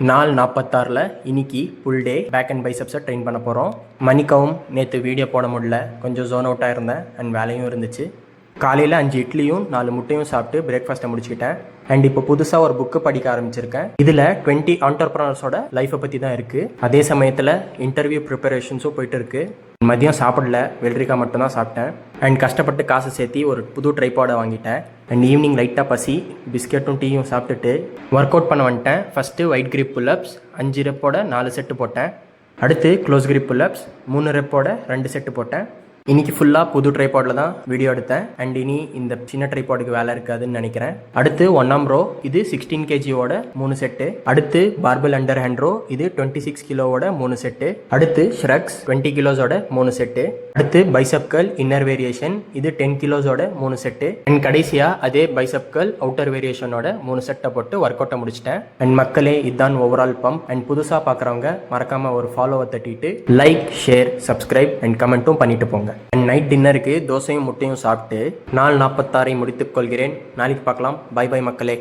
நாள் 46ல் இன்னைக்கு ஃபுல் டே பேக் அண்ட் பைசப்ஸை ட்ரெயின் பண்ண போகிறோம். மணிக்கவும் நேற்று வீடியோ போட முடியல, கொஞ்சம் ஜோன் அவுட்டாக இருந்தேன் அண்ட் வேலையும் இருந்துச்சு. காலையில் 5 இட்லியும் 4 முட்டையும் சாப்பிட்டு பிரேக்ஃபாஸ்ட்டை முடிச்சுக்கிட்டேன். அண்ட் இப்போ புதுசாக ஒரு புக்கு படிக்க ஆரம்பிச்சிருக்கேன். இதில் 20 ஆண்டர்ப்ரனர்ஸோட லைஃப்பை பற்றி தான் இருக்குது. அதே சமயத்தில் இன்டர்வியூ ப்ரிப்பரேஷன்ஸும் போயிட்டு இருக்கு. மதியம் சாப்பிடல, வெள்ளரிக்காய் மட்டும்தான் சாப்பிட்டேன். அண்ட் கஷ்டப்பட்டு காசு சேர்த்தி ஒரு புது ட்ரைபாடை வாங்கிட்டேன். அண்ட் ஈவினிங் லைட்டாக பசி, பிஸ்கெட்டும் டீயும் சாப்பிட்டுட்டு ஒர்க் அவுட் பண்ண வந்துட்டேன். First white grip pull-ups 5 ரெப்போட 4 set போட்டேன். அடுத்து க்ளோஸ் கிரிப் புல்லப்ஸ் 3 ரெப்போட 2 செட்டு போட்டேன். இன்னைக்கு ஃபுல்லாக புது ட்ரைபாடில் தான் வீடியோ எடுத்தேன். அண்ட் இனி இந்த சின்ன ட்ரைபாடுக்கு வேலை இருக்காதுன்னு நினைக்கிறேன். அடுத்து 1 ரோ, இது 16 kgயோட 3 செட்டு. அடுத்து பார்பல் அண்டர் ஹேண்ட் ரோ, இது 26 கிலோவோட 3 செட்டு. அடுத்து ஷ்ரக்ஸ் 20 கிலோஸோட 3 செட்டு. அடுத்து பைசப் கர்ல் இன்னர் வேரியேஷன், இது 10 கிலோஸோட 3 செட்டு. அண்ட் கடைசியாக அதே பைசப் கர்ல் அவுட்டர் வேரியேஷனோட 3 செட்டை போட்டு ஒர்க் அவுட்டை முடிச்சிட்டேன். அண்ட் மக்களே, இதுதான் ஓவரால் பம்ப். அண்ட் புதுசாக பார்க்குறவங்க மறக்காமல் ஒரு ஃபாலோவை தட்டிட்டு லைக், ஷேர், சப்ஸ்கிரைப் அண்ட் கமெண்ட்டும் பண்ணிட்டு போங்க. அண்ட் நைட் டின்னருக்கு தோசையும் முட்டையும் சாப்பிட்டு நாள் 46 முடித்துக் கொள்கிறேன். நாளைக்கு பார்க்கலாம். பை பை மக்களே.